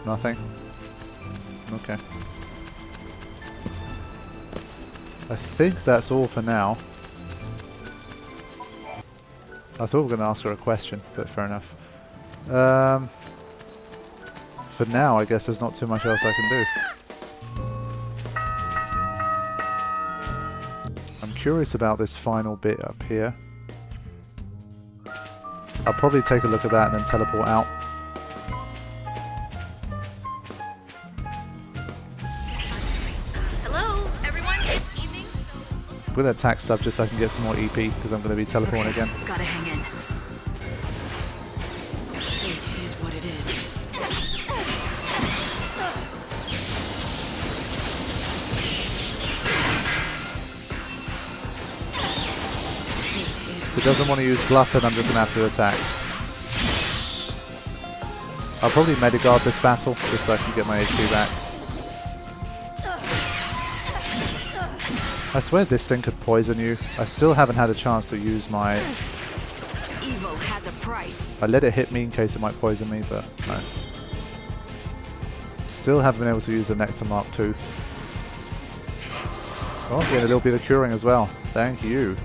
Nothing? Okay. I think that's all for now. I thought we were going to ask her a question, but fair enough. For now, I guess there's not too much else I can do. I'm curious about this final bit up here. I'll probably take a look at that and then teleport out. Hello, everyone. It's evening. I'm going to attack stuff just so I can get some more EP because I'm going to be teleporting again. Gotta hang in. It is what it is. If it doesn't want to use Glutton, I'm just going to have to attack. I'll probably Medigard this battle just so I can get my HP back. I swear this thing could poison you. I still haven't had a chance to use my... Evil has a price. I let it hit me in case it might poison me, but no. Still haven't been able to use the Nectar Mark II. Oh, getting a little bit of curing as well. Thank you.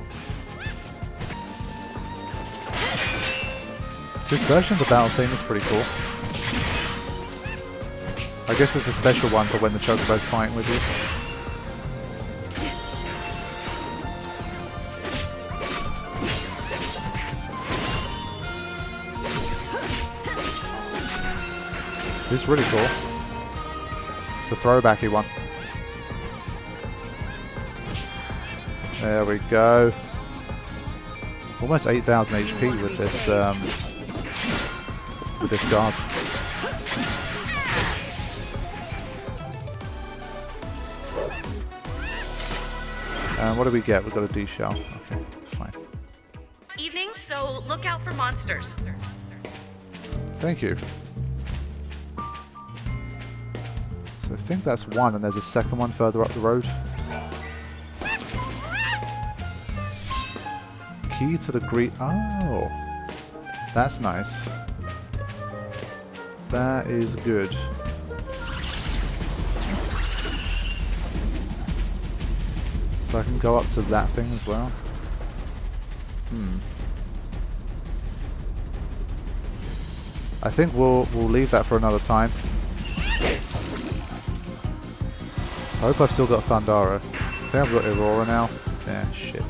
This version of the battle theme is pretty cool. I guess it's a special one for when the Chocobo's fighting with you. This is really cool. It's the throwbacky one. There we go. Almost 8,000 HP with this guard. And what do we get? We've got a D shell. Okay, fine. Evening, so look out for monsters. Thank you. So I think that's one, and there's a second one further up the road. Key to the green... Oh! That's nice. That is good. So I can go up to that thing as well. I think we'll leave that for another time. I hope I've still got Thundara. I think I've got Aurora now. Yeah, shit.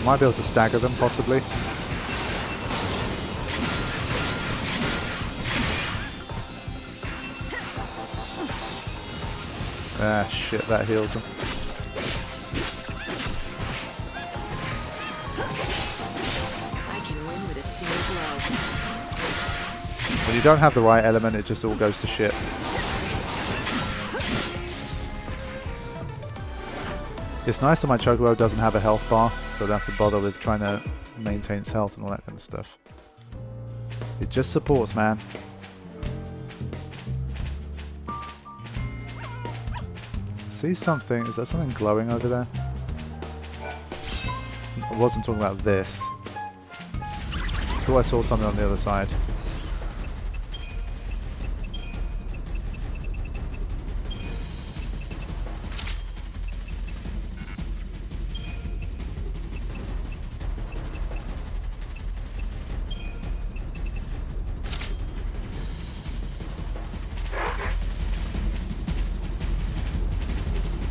Might be able to stagger them, possibly. Ah, shit, that heals them. I can win with a single blow. When you don't have the right element, it just all goes to shit. It's nice that my Chocobo doesn't have a health bar, so I don't have to bother with trying to maintain its health and all that kind of stuff. It just supports, man. See something? Is that something glowing over there? I wasn't talking about this. I thought I saw something on the other side.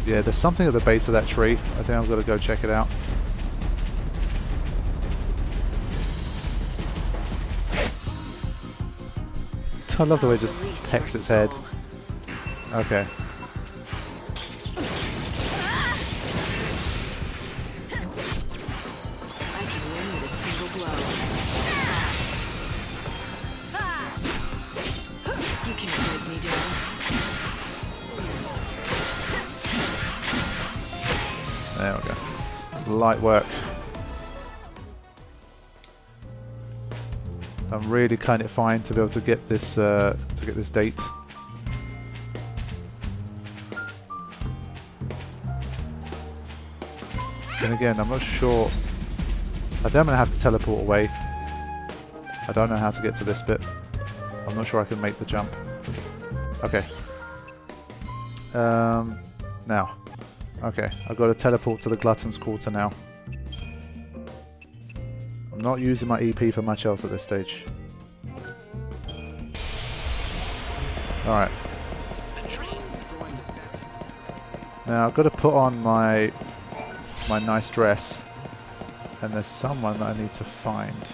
Yeah, there's something at the base of that tree. I think I've got to go check it out. I love the way it just pecks its head. Okay. I can win with a single blow. You can't break me down. There we go. Light work. I'm really kind of fine to be able to get this date. Then again, I'm not sure. I think I'm going to have to teleport away. I don't know how to get to this bit. I'm not sure I can make the jump. Okay. Now. Okay, I've got to teleport to the Glutton's Quarter now. I'm not using my EP for much else at this stage. Alright. Now I've got to put on my nice dress. And there's someone that I need to find.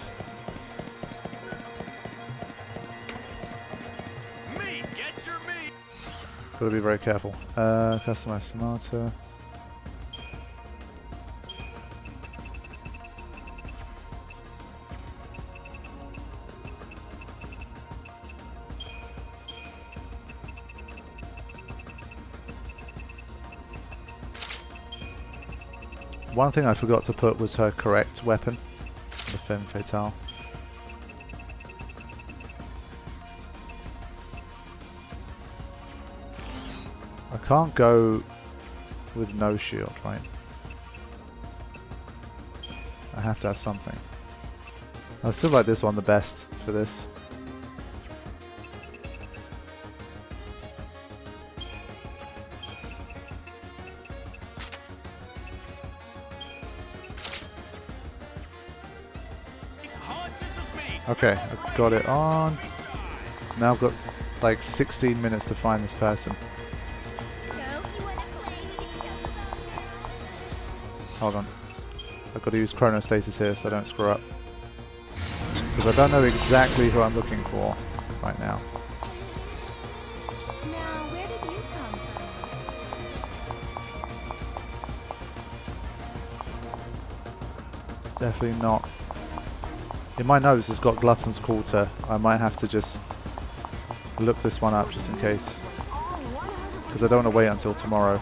Gotta be very careful. Customize Sonata. One thing I forgot to put was her correct weapon, the Femme Fatale. I can't go with no shield, right? I have to have something. I still like this one the best for this. Okay, I've got it on. Now I've got like 16 minutes to find this person. Hold on. I've got to use chronostasis here so I don't screw up. Because I don't know exactly who I'm looking for right now. Now, where did you come from? It's definitely not. In my notes it's got Glutton's Quarter. I might have to just look this one up just in case. Because I don't want to wait until tomorrow.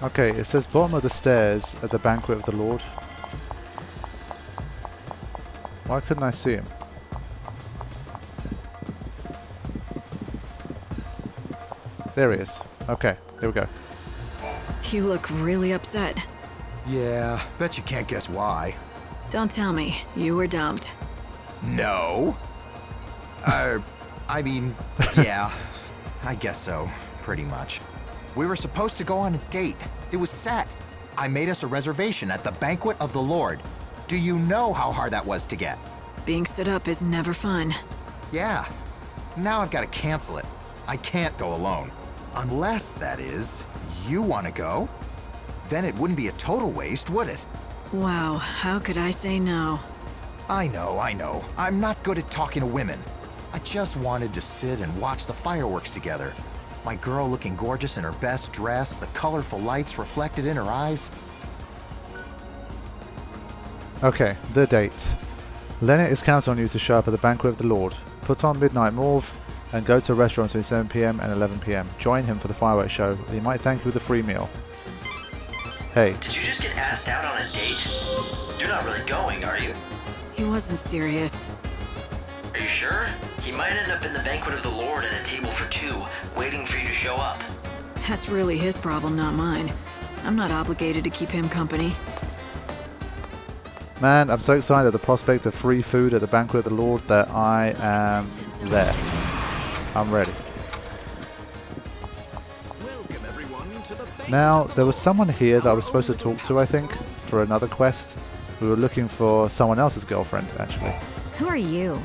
Okay, it says bottom of the stairs at the banquet of the Lord. Why couldn't I see him? There he is. Okay, here we go. You look really upset. Yeah, bet you can't guess why. Don't tell me. You were dumped. No. I mean, yeah. I guess so. Pretty much. We were supposed to go on a date. It was set. I made us a reservation at the banquet of the Lord. Do you know how hard that was to get? Being stood up is never fun. Yeah. Now I've got to cancel it. I can't go alone. Unless, that is, you want to go? Then it wouldn't be a total waste, would it? Wow, how could I say no? I know. I'm not good at talking to women. I just wanted to sit and watch the fireworks together. My girl looking gorgeous in her best dress, the colorful lights reflected in her eyes. Okay, the date. Lennart is counting on you to show up at the banquet of the Lord. Put on midnight mauve and go to a restaurant between 7 PM and 11 PM. Join him for the fireworks show. He might thank you with a free meal. Hey. Did you just get asked out on a date? You're not really going, are you? He wasn't serious. Are you sure? He might end up in the banquet of the Lord at a table for two, waiting for you to show up. That's really his problem, not mine. I'm not obligated to keep him company. Man, I'm so excited at the prospect of free food at the banquet of the Lord that I am there. I'm ready. Now, there was someone here that I was supposed to talk to, I think, for another quest. We were looking for someone else's girlfriend, actually. Who are you?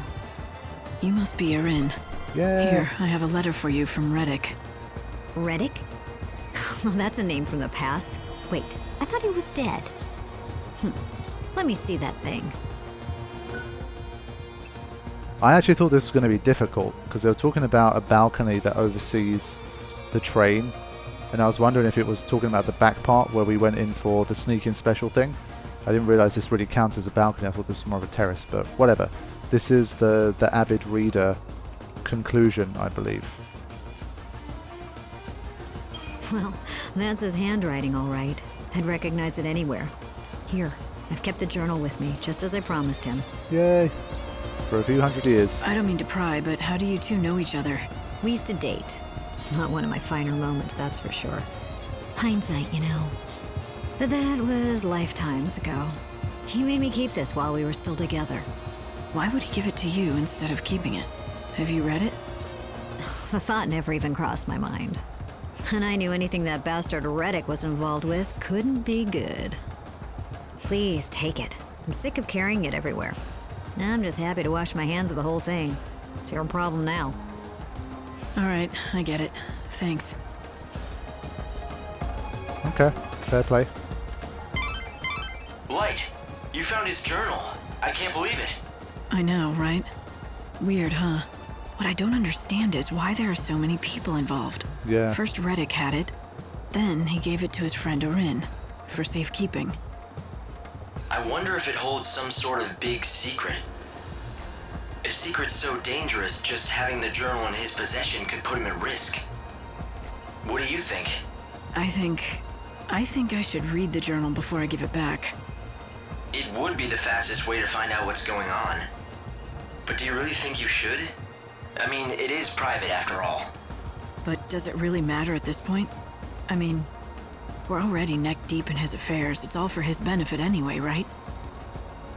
You must be Erin. Yeah. Here, I have a letter for you from Reddick. Reddick? Well, that's a name from the past. Wait, I thought he was dead. Let me see that thing. I actually thought this was going to be difficult because they were talking about a balcony that oversees the train, and I was wondering if it was talking about the back part where we went in for the sneak-in special thing. I didn't realize this really counts as a balcony. I thought this was more of a terrace, but whatever. This is the avid reader conclusion, I believe. Well, that's his handwriting, all right. I'd recognize it anywhere. Here, I've kept the journal with me, just as I promised him. Yay. For a few hundred years. I don't mean to pry, but how do you two know each other? We used to date. Not one of my finer moments, that's for sure. Hindsight, you know. But that was lifetimes ago. He made me keep this while we were still together. Why would he give it to you instead of keeping it? Have you read it? The thought never even crossed my mind. And I knew anything that bastard Reddick was involved with couldn't be good. Please take it. I'm sick of carrying it everywhere. I'm just happy to wash my hands of the whole thing. It's your problem now. All right, I get it. Thanks. Okay, fair play. Light, you found his journal. I can't believe it. I know, right? Weird, huh? What I don't understand is why there are so many people involved. Yeah. First Reddick had it, then he gave it to his friend Orin for safekeeping. I wonder if it holds some sort of big secret. A secret so dangerous, just having the journal in his possession could put him at risk. What do you think? I think I should read the journal before I give it back. It would be the fastest way to find out what's going on. But do you really think you should? I mean, it is private after all. But does it really matter at this point? I mean, we're already neck deep in his affairs. It's all for his benefit anyway, right?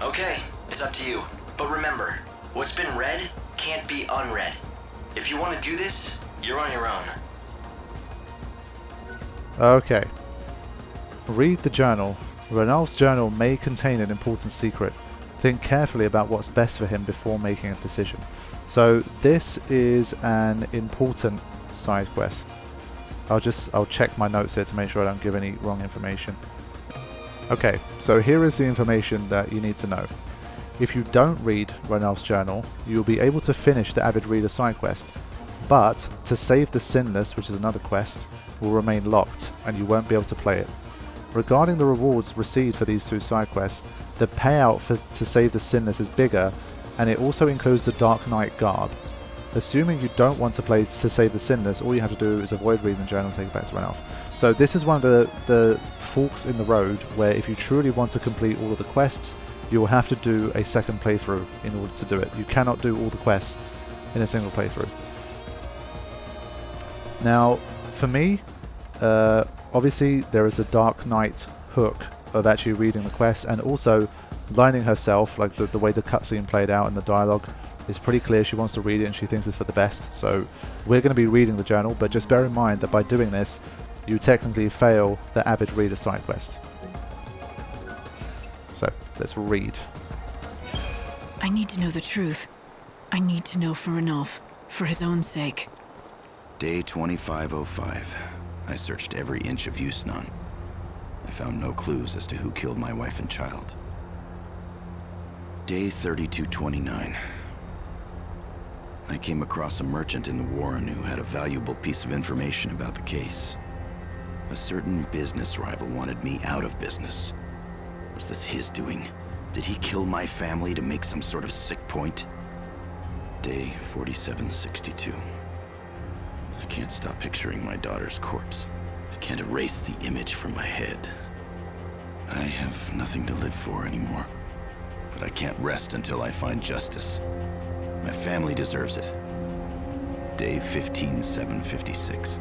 Okay, it's up to you. But remember, what's been read can't be unread. If you want to do this, you're on your own. Okay. Read the journal. Ranulph's journal may contain an important secret. Think carefully about what's best for him before making a decision. So this is an important side quest. I'll check my notes here to make sure I don't give any wrong information. Okay, so here is the information that you need to know. If you don't read Ranulph's journal, you'll be able to finish the Avid Reader side quest, but to save the Sinless, which is another quest, will remain locked and you won't be able to play it. Regarding the rewards received for these two side quests, the payout to save the Sinless is bigger, and it also includes the Dark Knight Garb. Assuming you don't want to play to save the Sinless, all you have to do is avoid reading the journal and take it back to Ranulph. So this is one of the forks in the road where if you truly want to complete all of the quests, you will have to do a second playthrough in order to do it. You cannot do all the quests in a single playthrough. Now, for me, obviously there is a Dark Knight hook of actually reading the quest, and also lining herself, like the way the cutscene played out and the dialogue is pretty clear. She wants to read it and she thinks it's for the best. So we're going to be reading the journal, but just bear in mind that by doing this, you technically fail the Avid Reader side quest. So let's read. I need to know the truth. I need to know for Ranulph, for his own sake. Day 2505. I searched every inch of Yusnan. I found no clues as to who killed my wife and child. Day 3229. I came across a merchant in the Warren who had a valuable piece of information about the case. A certain business rival wanted me out of business. Was this his doing? Did he kill my family to make some sort of sick point? Day 4762. I can't stop picturing my daughter's corpse. I can't erase the image from my head. I have nothing to live for anymore. But I can't rest until I find justice. My family deserves it. Day 15756.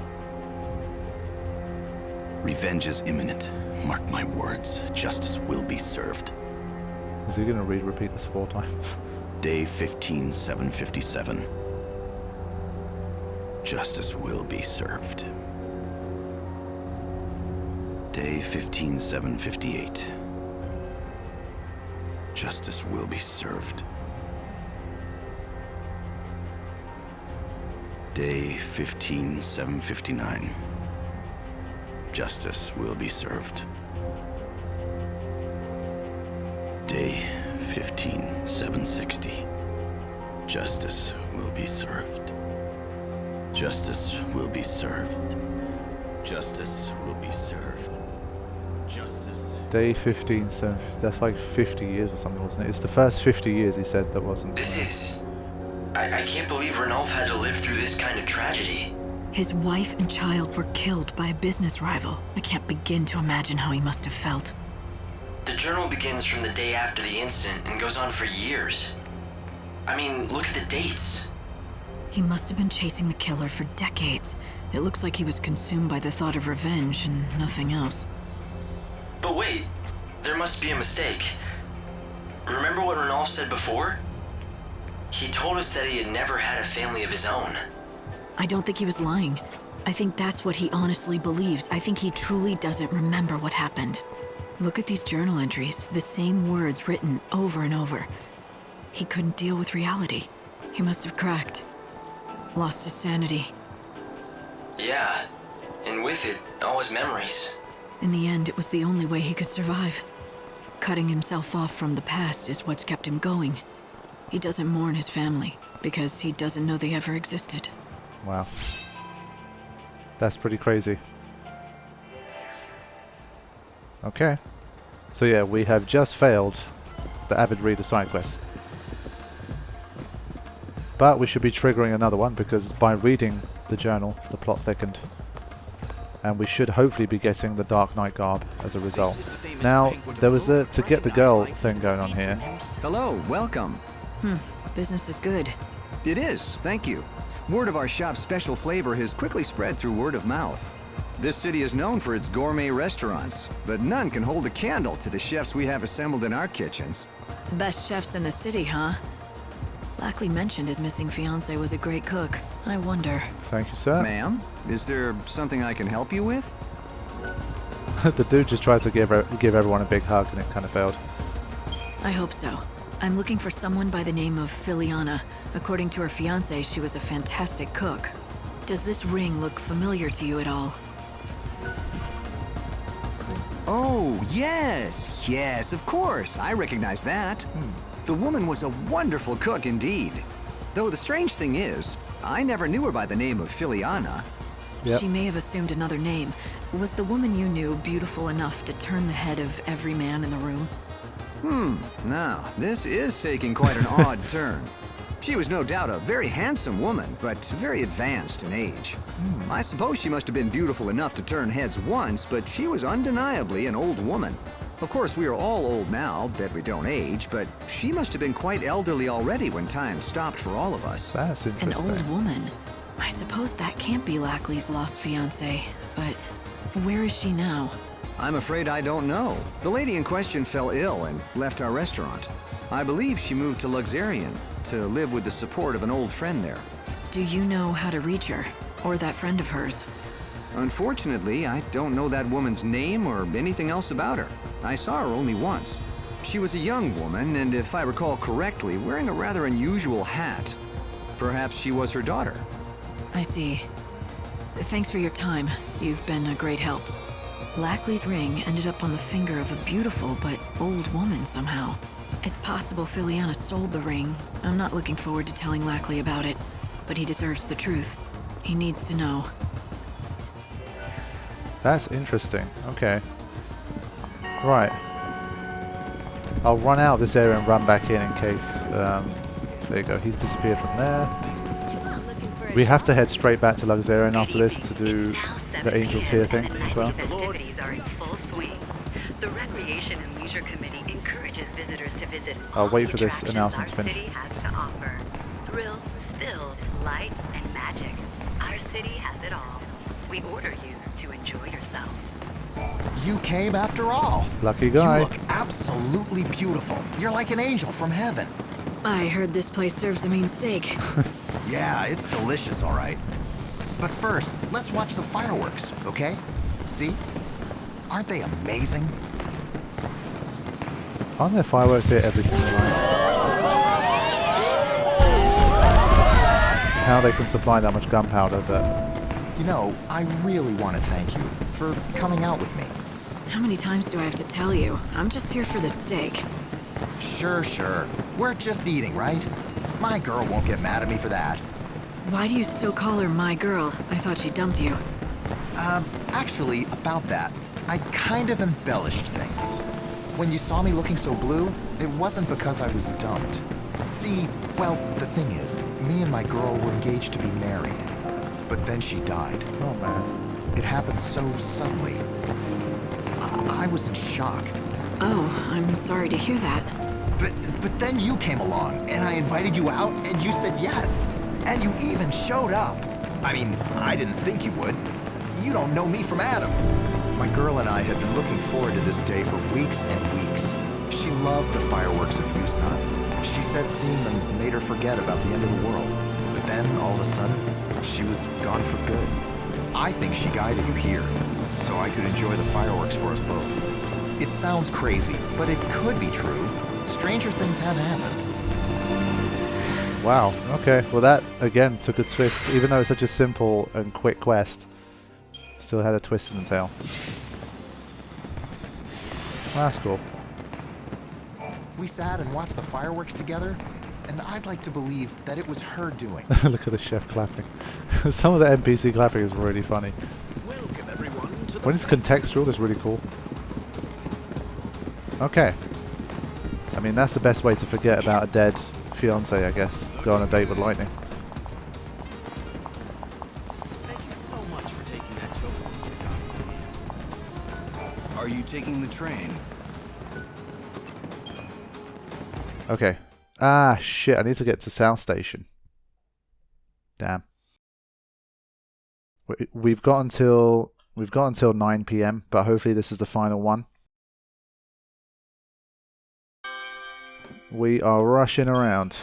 Revenge is imminent. Mark my words, justice will be served. Is he going to repeat this 4 times? Day 15757. Justice will be served. Day 15758. Justice will be served. Day 15759. Justice will be served. Day 15760. Justice will be served. Justice will be served. Justice will be served. Justice. Day 15, so that's like 50 years or something, wasn't it? It's the first 50 years he said that wasn't. This is... I can't believe Ranulph had to live through this kind of tragedy. His wife and child were killed by a business rival. I can't begin to imagine how he must have felt. The journal begins from the day after the incident and goes on for years. I mean, look at the dates. He must have been chasing the killer for decades. It looks like he was consumed by the thought of revenge and nothing else. But wait, there must be a mistake. what Ranulph said before? He told us that he had never had a family of his own. I don't think he was lying. I think that's what he honestly believes. I think he truly doesn't remember what happened. Look at these journal entries, the same words written over and over. He couldn't deal with reality. He must have cracked. Lost his sanity. Yeah, and with it, all his memories. In the end, it was the only way he could survive. Cutting himself off from the past is what's kept him going. He doesn't mourn his family, because he doesn't know they ever existed. Wow. That's pretty crazy. Okay. So yeah, we have just failed the Avid Reader side quest. But we should be triggering another one, because by reading the journal, the plot thickened. And we should hopefully be getting the Dark Knight garb as a result. Now, there was a to get the girl thing going on here. Hello, welcome. Business is good. It is, thank you. Word of our shop's special flavor has quickly spread through word of mouth. This city is known for its gourmet restaurants, but none can hold a candle to the chefs we have assembled in our kitchens. The best chefs in the city, huh? Lackley mentioned his missing fiance was a great cook. I wonder. Thank you, sir. Ma'am, is there something I can help you with? The dude just tried to give everyone a big hug and it kind of failed. I hope so. I'm looking for someone by the name of Filiana. According to her fiance, she was a fantastic cook. Does this ring look familiar to you at all? Oh, yes, yes, of course. I recognize that. The woman was a wonderful cook indeed. Though the strange thing is, I never knew her by the name of Filiana. Yep. She may have assumed another name. Was the woman you knew beautiful enough to turn the head of every man in the room? Now, this is taking quite an odd turn. She was no doubt a very handsome woman, but very advanced in age. I suppose she must have been beautiful enough to turn heads once, but she was undeniably an old woman. Of course, we are all old now, that we don't age, but she must have been quite elderly already when time stopped for all of us. That's An interesting. old woman. I suppose that can't be Lackley's lost fiancée, but where is she now? I'm afraid I don't know. The lady in question fell ill and left our restaurant. I believe she moved to Luxarian to live with the support of an old friend there. Do you know how to reach her? Or that friend of hers? Unfortunately, I don't know that woman's name or anything else about her. I saw her only once. She was a young woman, and if I recall correctly, wearing a rather unusual hat. Perhaps she was her daughter. I see. Thanks for your time. You've been a great help. Lackley's ring ended up on the finger of a beautiful but old woman somehow. It's possible Filiana sold the ring. I'm not looking forward to telling Lackley about it, but he deserves the truth. He needs to know. That's interesting. Okay. Right. I'll run out of this area and run back in case... there you go. He's disappeared from there. We have to head straight back to Luxarian after this to do the Angel Tier thing as well. Festivities are in full swing. The Recreation and Leisure Committee encourages visitors to visit I'll all wait for this attractions announcement to our finish. city has to offer. Thrills, spills, light, and magic. Our city has it all. We order you to enjoy yourself. You came after all. Lucky guy. You look absolutely beautiful. You're like an angel from heaven. I heard this place serves a mean steak. Yeah, it's delicious, all right. But first, let's watch the fireworks, okay? See? Aren't they amazing? Aren't there fireworks here every single night? How they can supply that much gunpowder, but... You know, I really want to thank you for coming out with me. How many times do I have to tell you? I'm just here for the steak. Sure. We're just eating, right? My girl won't get mad at me for that. Why do you still call her my girl? I thought she dumped you. Actually, about that, I kind of embellished things. When you saw me looking so blue, it wasn't because I was dumped. See, well, the thing is, me and my girl were engaged to be married. But then she died. Oh, man. It happened so suddenly. I was in shock. Oh, I'm sorry to hear that. But then you came along, and I invited you out, and you said yes. And you even showed up. I mean, I didn't think you would. You don't know me from Adam. My girl and I had been looking forward to this day for weeks and weeks. She loved the fireworks of Yusnan. She said seeing them made her forget about the end of the world. But then, all of a sudden, she was gone for good. I think she guided you here, so I could enjoy the fireworks for us both. It sounds crazy, but it could be true. Stranger things have happened. Wow, okay. Well, that, again, took a twist. Even though it's such a simple and quick quest, still had a twist in the tail. That's cool. We sat and watched the fireworks together, and I'd like to believe that it was her doing. Look at the chef clapping. Some of the NPC clapping is really funny. Welcome everyone to the When it's contextual, it's really cool. Okay. I mean, that's the best way to forget about a dead fiance, I guess. Go on a date with lightning. Thank you so much for taking that joke. Are you taking the train? Okay. Ah, shit. I need to get to South Station. Damn. We've got until 9 PM, but hopefully this is the final one. We are rushing around.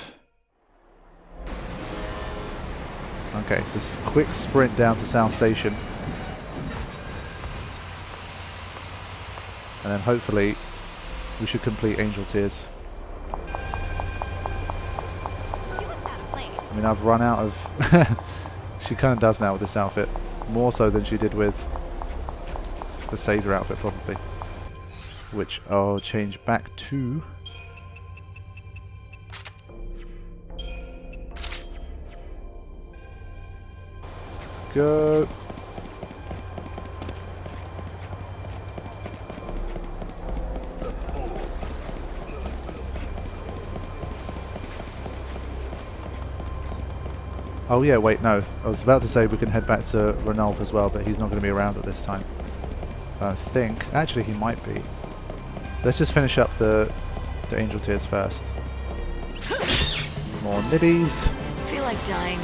Okay, it's a quick sprint down to South Station. And then hopefully we should complete Angel Tears. I mean, I've run out of... She kind of does now with this outfit. More so than she did with the Savior outfit, probably. Which I'll change back to... Let's go. Oh yeah, wait, no. I was about to say we can head back to Ranulph as well, but he's not going to be around at this time. I think. Actually, he might be. Let's just finish up the Angel Tears first. More nibbies. Feel like dying.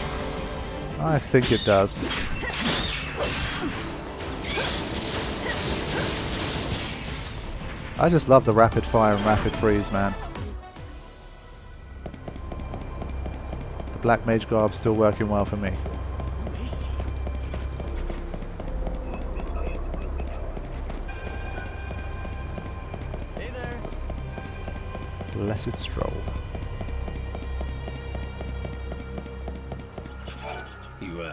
I think it does. I just love the rapid fire and rapid freeze, man. The Black Mage garb still working well for me. Hey there. Blessed stroll. You,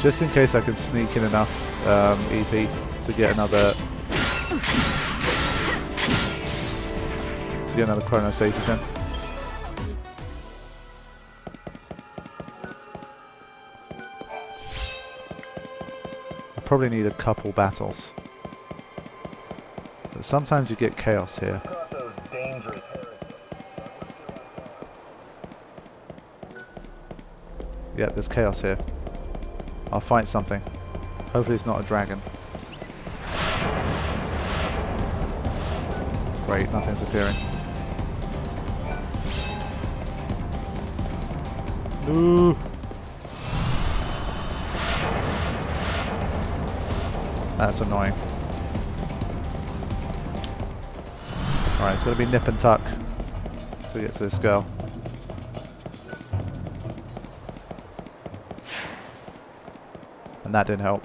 Just in case I can sneak in enough EP to get another chronostasis in. I probably need a couple battles. But sometimes you get chaos here. Yeah, there's chaos here. I'll fight something. Hopefully it's not a dragon. Great, nothing's appearing. No. That's annoying. Alright, it's going to be nip and tuck to get to this girl. And that didn't help.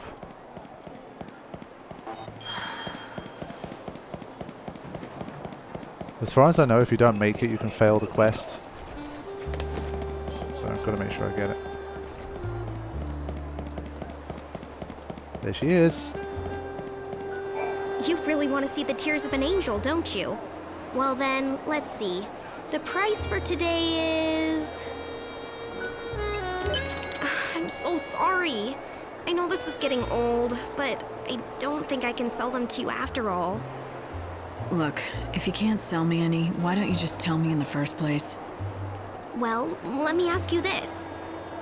As far as I know, if you don't make it, you can fail the quest. So I've got to make sure I get it. There she is. You really want to see the tears of an angel, don't you? Well then, let's see. The price for today is... I'm so sorry. I know this is getting old, but I don't think I can sell them to you after all. Look, if you can't sell me any, why don't you just tell me in the first place? Well, let me ask you this.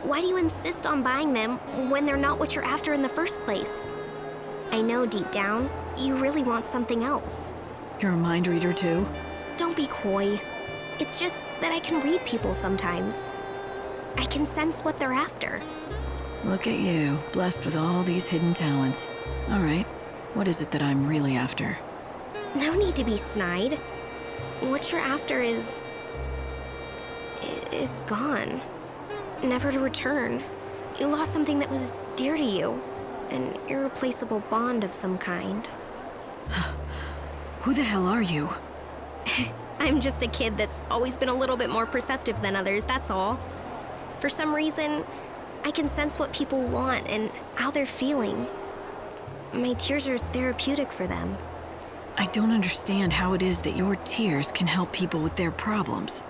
Why do you insist on buying them when they're not what you're after in the first place? I know deep down, you really want something else. You're a mind reader too? Don't be coy. It's just that I can read people sometimes. I can sense what they're after. Look at you, blessed with all these hidden talents. All right, what is it that I'm really after? No need to be snide. What you're after is gone. Never to return. You lost something that was dear to you. An irreplaceable bond of some kind. Who the hell are you? I'm just a kid that's always been a little bit more perceptive than others, that's all. For some reason, I can sense what people want and how they're feeling. My tears are therapeutic for them. I don't understand how it is that your tears can help people with their problems.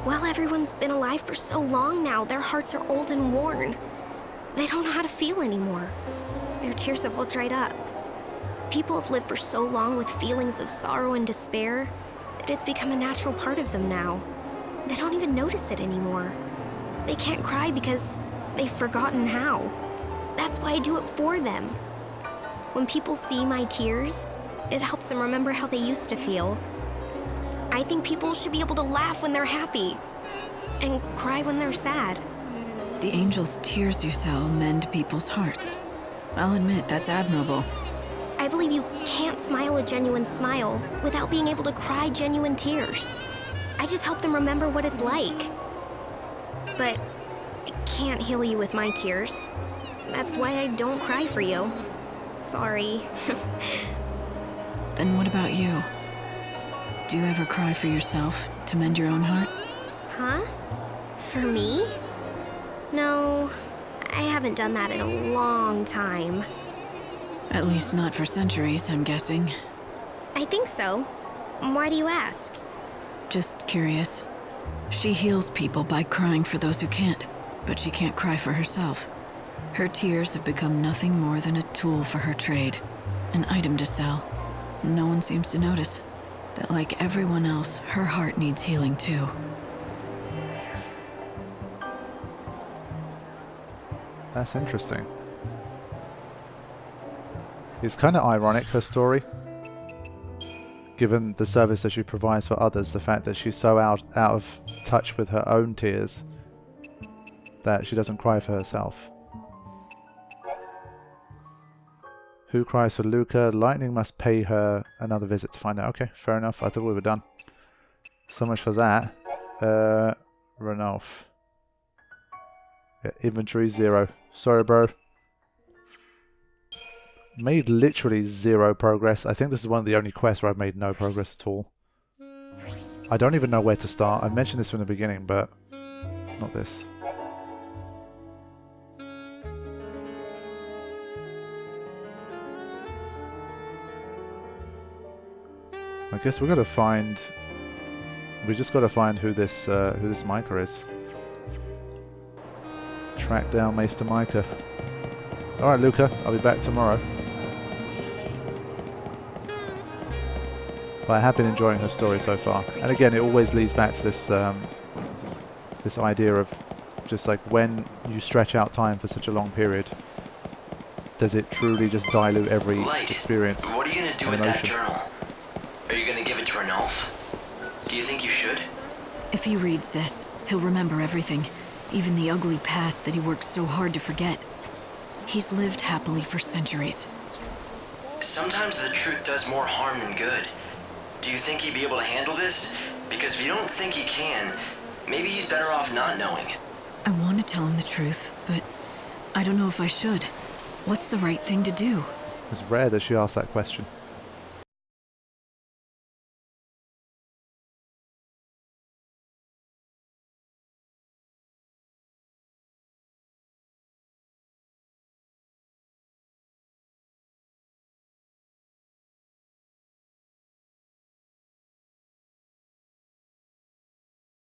Well, everyone's been alive for so long now, their hearts are old and worn. They don't know how to feel anymore. Their tears have all dried up. People have lived for so long with feelings of sorrow and despair that it's become a natural part of them now. They don't even notice it anymore. They can't cry because they've forgotten how. That's why I do it for them. When people see my tears, it helps them remember how they used to feel. I think people should be able to laugh when they're happy and cry when they're sad. The angel's tears you sell mend people's hearts. I'll admit, that's admirable. I believe you can't smile a genuine smile without being able to cry genuine tears. I just help them remember what it's like. But I can't heal you with my tears. That's why I don't cry for you. Sorry. Then what about you? Do you ever cry for yourself to mend your own heart? Huh? For me? No, I haven't done that in a long time. At least not for centuries, I'm guessing. I think so. Why do you ask? Just curious. She heals people by crying for those who can't, but she can't cry for herself. Her tears have become nothing more than a tool for her trade, an item to sell. No one seems to notice that, like everyone else, her heart needs healing too. That's interesting. It's kind of ironic, her story. Given the service that she provides for others, the fact that she's so out of touch with her own tears that she doesn't cry for herself. Who cries for Luca? Lightning must pay her another visit to find out. Okay, fair enough. I thought we were done. So much for that. Ranulf. Yeah, inventory 0. Sorry, bro. Made literally 0 progress. I think this is one of the only quests where I've made no progress at all. I don't even know where to start. I mentioned this from the beginning, but not this. I guess we gotta find. We just gotta find who this Micah is. Track down Maester Micah. All right, Luca. I'll be back tomorrow. But I have been enjoying her story so far, and again, it always leads back to this this idea of just like when you stretch out time for such a long period, does it truly just dilute every experience? What are you gonna do with that journal? Are you gonna give it to Ranulf? Do you think you should? If he reads this, he'll remember everything, even the ugly past that he worked so hard to forget. He's lived happily for centuries. Sometimes the truth does more harm than good. Do you think he'd be able to handle this? Because if you don't think he can, maybe he's better off not knowing. I want to tell him the truth, but I don't know if I should. What's the right thing to do? It's rare that she asked that question.